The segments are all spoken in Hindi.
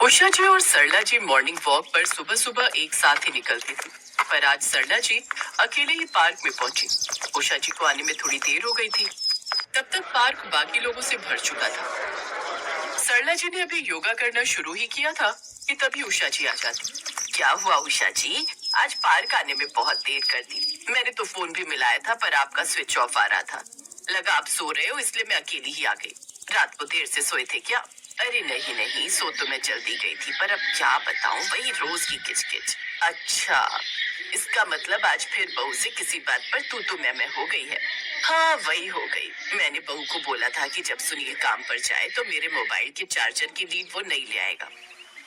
उषा जी और सरला जी मॉर्निंग वॉक पर सुबह सुबह एक साथ ही निकलती थी। पर आज सरला जी अकेले ही पार्क में पहुंची। उषा जी को आने में थोड़ी देर हो गई थी। तब तक पार्क बाकी लोगों से भर चुका था। सरला जी ने अभी योगा करना शुरू ही किया था कि तभी उषा जी आ जाती। क्या हुआ उषा जी, आज पार्क आने में बहुत देर कर दी। मैंने तो फोन भी मिलाया था पर आपका स्विच ऑफ आ रहा था। लगा आप सो रहे हो इसलिए मैं अकेली ही आ गई। रात को देर से सोए थे क्या? अरे नहीं नहीं, सो तो मैं जल्दी गई थी पर अब क्या बताऊं, वही रोज की किचकिच। अच्छा, इसका मतलब आज फिर बहू से किसी बात पर तू मैं हो गई है। हाँ वही हो गई। मैंने बहू को बोला था कि जब सुनील काम पर जाए तो मेरे मोबाइल के चार्जर की लीड वो नहीं ले आएगा।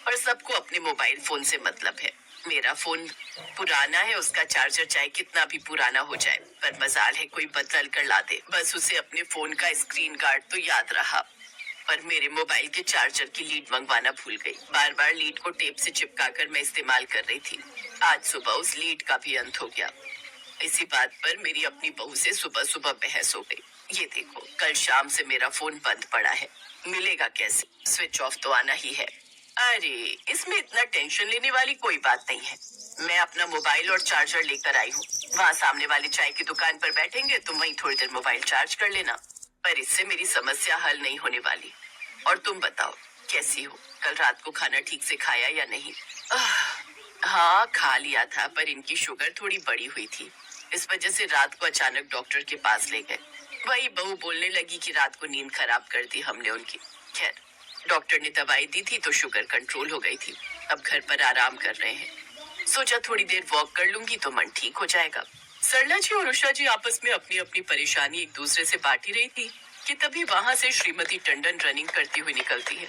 और सबको अपने मोबाइल फोन से मतलब है। मेरा फोन पुराना है, उसका चार्जर चाहे कितना भी पुराना हो जाए, पर मजाल है कोई बदल कर ला दे। बस उसे अपने फोन का स्क्रीन गार्ड तो याद रहा, पर मेरे मोबाइल के चार्जर की लीड मंगवाना भूल गई। बार बार लीड को टेप से चिपकाकर मैं इस्तेमाल कर रही थी। आज सुबह उस लीड का भी अंत हो गया। इसी बात पर मेरी अपनी बहू से सुबह सुबह बहस हो गई। ये देखो, कल शाम से मेरा फोन बंद पड़ा है, मिलेगा कैसे? स्विच ऑफ तो आना ही है। अरे इसमें इतना टेंशन लेने वाली कोई बात नहीं है। मैं अपना मोबाइल और चार्जर लेकर आई हूँ। वहाँ सामने वाली चाय की दुकान पर बैठेंगे, तुम वहीं थोड़ी देर मोबाइल चार्ज कर लेना। पर इससे मेरी समस्या हल नहीं होने वाली। और तुम बताओ कैसी हो? कल रात को खाना ठीक से खाया या नहीं? हाँ खा लिया था, पर इनकी शुगर थोड़ी बढ़ी हुई थी। इस वजह से रात को अचानक डॉक्टर के पास ले गए। वही बहू बोलने लगी कि रात को नींद खराब कर दी हमने उनकी। खैर, डॉक्टर ने दवाई दी थी तो शुगर कंट्रोल हो गई थी। अब घर पर आराम कर रहे हैं। सोचा थोड़ी देर वॉक कर लूंगी तो मन ठीक हो जाएगा। सरला जी और उषा जी आपस में अपनी अपनी परेशानी एक दूसरे से बांट ही रही थी कि तभी वहां से श्रीमती टंडन रनिंग करती हुई निकलती है।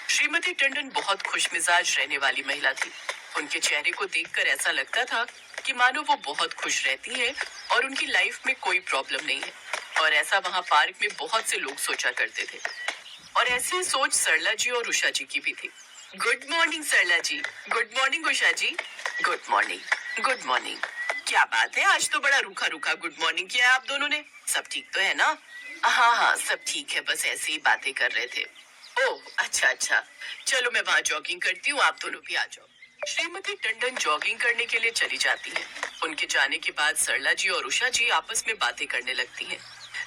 श्रीमती टंडन बहुत खुशमिजाज रहने वाली महिला थी। उनके चेहरे को देखकर ऐसा लगता था कि मानो वो बहुत खुश रहती है और उनकी लाइफ में कोई प्रॉब्लम नहीं है। और ऐसा वहाँ पार्क में बहुत से लोग सोचा करते थे। और ऐसी सोच सरला जी और उषा जी की भी थी। Good morning Sarla ji. Good morning Usha ji. Good morning. Good morning. क्या बात है, आज तो बड़ा रूखा रूखा गुड मॉर्निंग किया है आप दोनों ने। सब ठीक तो है ना? हाँ हाँ सब ठीक है, बस ऐसे ही बातें कर रहे थे। ओह अच्छा अच्छा, चलो मैं वहाँ जॉगिंग करती हूँ, आप दोनों भी आ जाओ। श्रीमती टंडन जॉगिंग करने के लिए चली जाती है। उनके जाने के बाद सरला जी और उषा जी आपस में बातें करने लगती हैं,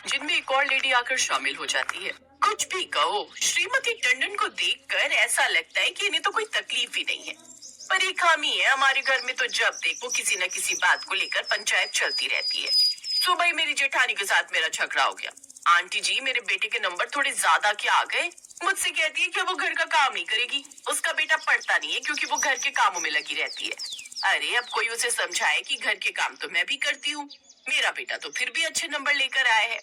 जिनमें एक और लेडी आकर शामिल हो जाती है। कुछ भी कहो, श्रीमती टंडन को देखकर ऐसा लगता है कि इन्हें तो कोई तकलीफ ही नहीं है। पर एक खामी है हमारे घर में, तो जब देखो किसी न किसी बात को लेकर पंचायत चलती रहती है। सुबह ही मेरी जेठानी के साथ मेरा झगड़ा हो गया। आंटी जी, मेरे बेटे के नंबर थोड़े ज्यादा क्या आ गए। मुझसे कहती है कि वो घर का काम नहीं करेगी। उसका बेटा पढ़ता नहीं है क्योंकि वो घर के कामों में लगी रहती है। अरे अब कोई उसे समझाए कि घर के काम तो मैं भी करती हूँ। मेरा बेटा तो फिर भी अच्छे नंबर लेकर आया है।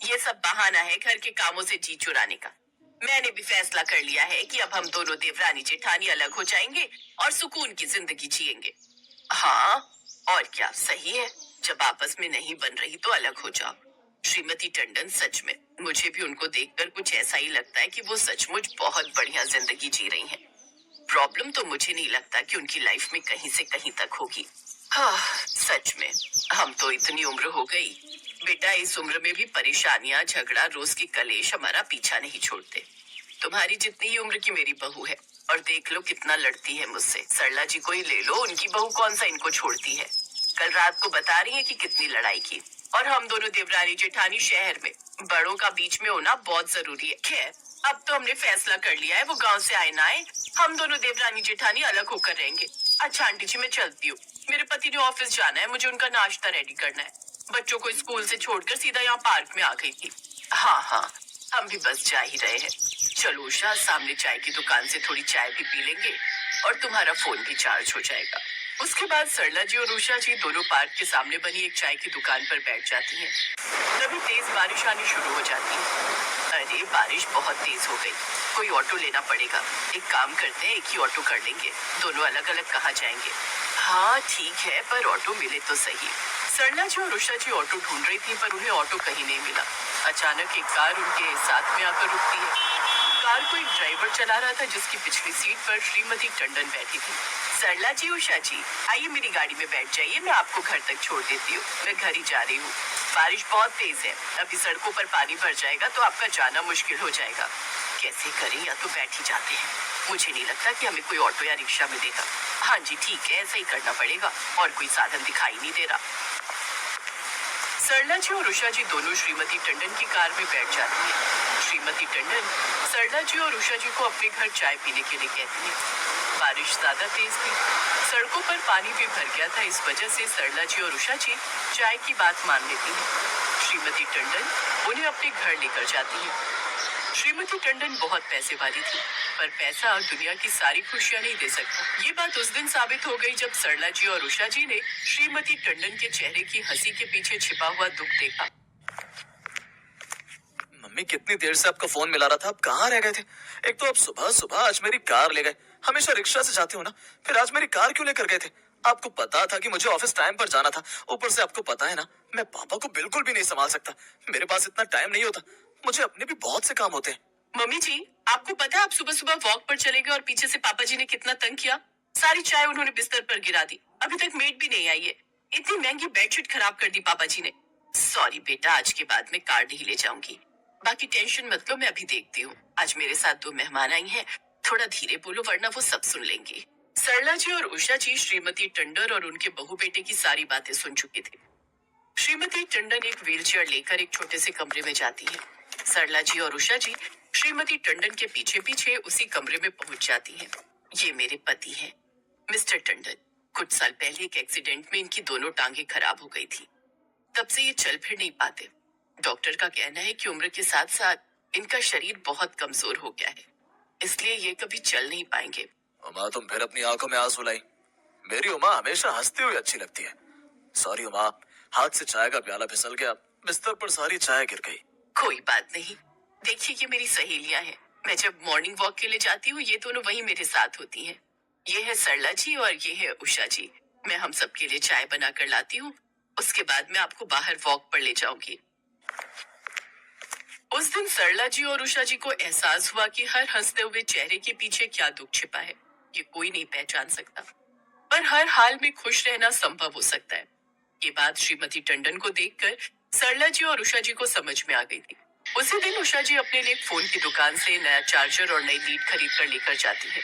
ये सब बहाना है घर के कामों से जी चुराने का। मैंने भी फैसला कर लिया है कि अब हम दोनों देवरानी जेठानी अलग हो जाएंगे और सुकून की जिंदगी जिएंगे। हाँ और क्या, सही है। जब आपस में नहीं बन रही तो अलग हो जाओ। श्रीमती टंडन, सच में मुझे भी उनको देखकर कुछ ऐसा ही लगता है कि वो सचमुच बहुत बढ़िया जिंदगी जी रही हैं। प्रॉब्लम तो मुझे नहीं लगता कि उनकी लाइफ में कहीं से कहीं तक होगी। हाँ सच में, हम तो इतनी उम्र हो गई। बेटा इस उम्र में भी परेशानियां, झगड़ा, रोज के कलेश हमारा पीछा नहीं छोड़ते। तुम्हारी जितनी ही उम्र की मेरी बहू है और देख लो कितना लड़ती है मुझसे। सरला जी को ही ले लो, उनकी बहू कौन सा इनको छोड़ती है। कल रात को बता रही है कि कितनी लड़ाई की। और हम दोनों देवरानी जेठानी शहर में, बड़ों का बीच में होना बहुत जरूरी है। खैर, अब तो हमने फैसला कर लिया है, वो गांव से आए ना आए, हम दोनों देवरानी जेठानी अलग होकर रहेंगे। अच्छा आंटी जी, मैं चलती हूँ। मेरे पति ने ऑफिस जाना है, मुझे उनका नाश्ता रेडी करना है। बच्चों को स्कूल से छोड़कर सीधा यहाँ पार्क में आ गई थी। हाँ हाँ, हम भी बस जा ही रहे हैं। चलो उषा, सामने चाय की दुकान से थोड़ी चाय भी पी लेंगे और तुम्हारा फोन भी चार्ज हो जाएगा। उसके बाद सरला जी और उषा जी दोनों पार्क के सामने बनी एक चाय की दुकान पर बैठ जाती हैं। तभी तेज बारिश आनी शुरू हो जाती है। अरे बारिश बहुत तेज हो गई, कोई ऑटो लेना पड़ेगा। एक काम करते हैं, एक ही ऑटो कर लेंगे, दोनों अलग अलग कहाँ जाएंगे। हाँ ठीक है, पर ऑटो मिले तो सही। सरला जी और उषा जी ऑटो ढूंढ रही थी पर उन्हें ऑटो कहीं नहीं मिला। अचानक एक कार उनके साथ में आकर रुकती है। कार को एक ड्राइवर चला रहा था जिसकी पिछली सीट पर श्रीमती टंडन बैठी थी। सरला जी, उषा जी, आइए मेरी गाड़ी में बैठ जाइए, मैं आपको घर तक छोड़ देती हूँ। मैं घर ही जा रही हूँ। बारिश बहुत तेज है, अभी सड़कों पर पानी भर जाएगा तो आपका जाना मुश्किल हो जाएगा। कैसे करें, या तो बैठ ही जाते हैं। मुझे नहीं लगता कि हमें कोई ऑटो या रिक्शा मिलेगा। हाँ जी ठीक है, ऐसा ही करना पड़ेगा, और कोई साधन दिखाई नहीं दे रहा। सरला जी और उषा जी दोनों श्रीमती टंडन की कार में बैठ जाती हैं। श्रीमती टंडन सरला जी और उषा जी को अपने घर चाय पीने के लिए कहती हैं। बारिश ज्यादा तेज थी, सड़कों पर पानी भी भर गया था। इस वजह से सरला जी और उषा जी चाय की बात मान लेती हैं। श्रीमती टंडन उन्हें अपने घर लेकर जाती है। श्रीमती टंडन बहुत पैसे वाली थी, पर पैसा दुनिया की सारी खुशियां नहीं दे सकता। ये बात उस दिन साबित हो गई जब सरला जी और उषा जी ने श्रीमती टंडन के चेहरे की हंसी के पीछे छिपा हुआ दुख देखा। मम्मी कितनी देर से आपका फोन मिला रहा था, आप कहाँ रह गए थे? एक तो आप सुबह सुबह आज मेरी कार ले गए। हमेशा रिक्शा से जाते हो ना, फिर आज मेरी कार क्यों लेकर गए थे? आपको पता था कि मुझे ऑफिस टाइम पर जाना था। ऊपर से आपको पता है ना, मैं पापा को बिल्कुल भी नहीं संभाल सकता। मेरे पास इतना टाइम नहीं होता। मुझे अपने भी बहुत से काम होते हैं। मम्मी जी, आपको पता है आप सुबह सुबह वॉक पर चले गए और पीछे से पापा जी ने कितना तंग किया? सारी चाय उन्होंने बिस्तर पर गिरा दी। अभी तक मेड भी नहीं आई है। इतनी महंगी बेडशीट खराब कर दी पापा जी ने। सॉरी बेटा, आज के बाद मैं कार नहीं ले जाऊंगी। बाकी टेंशन मत लो, मैं अभी देखती हूँ। आज मेरे साथ 2 मेहमान आई हैं, थोड़ा धीरे बोलो वरना वो सब सुन लेंगे। सरला जी और उषा जी श्रीमती टंडन और उनके बहू बेटे की सारी बातें सुन चुके थे। श्रीमती टंडन एक व्हीलचेयर लेकर एक छोटे से कमरे में जाती है। सरला जी और उषा जी श्रीमती टंडन के पीछे पीछे उसी कमरे में पहुंच जाती हैं। ये मेरे पति हैं, मिस्टर टंडन। कुछ साल पहले एक एक्सीडेंट में इनकी दोनों टांगे खराब हो गई थी। तब से ये चल फिर नहीं पाते। डॉक्टर का कहना है कि उम्र के साथ साथ इनका शरीर बहुत कमजोर हो गया है, इसलिए ये कभी चल नहीं पाएंगे। उमा, तुम फिर अपनी आंखों में आंसू लाई। मेरी उमा हमेशा हंसती हुई अच्छी लगती है। सॉरी उमा, हाथ से चाय का प्याला फिसल गया, बिस्तर पर सारी चाय गिर गई। कोई बात नहीं। देखिए, ये मेरी सहेलियां हैं। मैं जब मॉर्निंग वॉक के लिए जाती हूँ, ये दोनों वहीं मेरे साथ होती हैं। ये है सरला जी और ये है उषा जी। मैं हम सब के लिए चाय बना कर लाती हूँ, उसके बाद मैं आपको बाहर वॉक पर ले जाऊंगी। उस दिन सरला जी और उषा जी को एहसास हुआ कि हर हंसते हुए चेहरे के पीछे क्या दुख छिपा है, ये कोई नहीं पहचान सकता। पर हर हाल में खुश रहना संभव हो सकता है। ये बात श्रीमती टंडन को देखकर सरला जी और उषा जी को समझ में आ गई थी। उसी दिन उषा जी अपने लिए फोन की दुकान से नया चार्जर और नई लीड खरीद कर लेकर जाती है।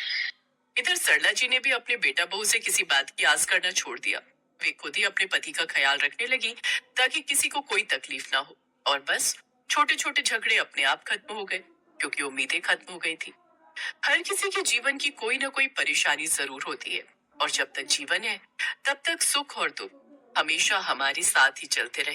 इधर सरला जी ने भी अपने बेटा बहू से किसी बात की आस करना छोड़ दिया। वे खुद ही अपने पति का ख्याल रखने लगी ताकि किसी को कोई तकलीफ ना हो, और बस छोटे छोटे झगड़े अपने आप खत्म हो गए, क्योंकि उम्मीदें खत्म हो गई थी। हर किसी के जीवन की कोई ना कोई परेशानी जरूर होती है, और जब तक जीवन है तब तक सुख और दुख हमेशा हमारे साथ ही चलते रहे।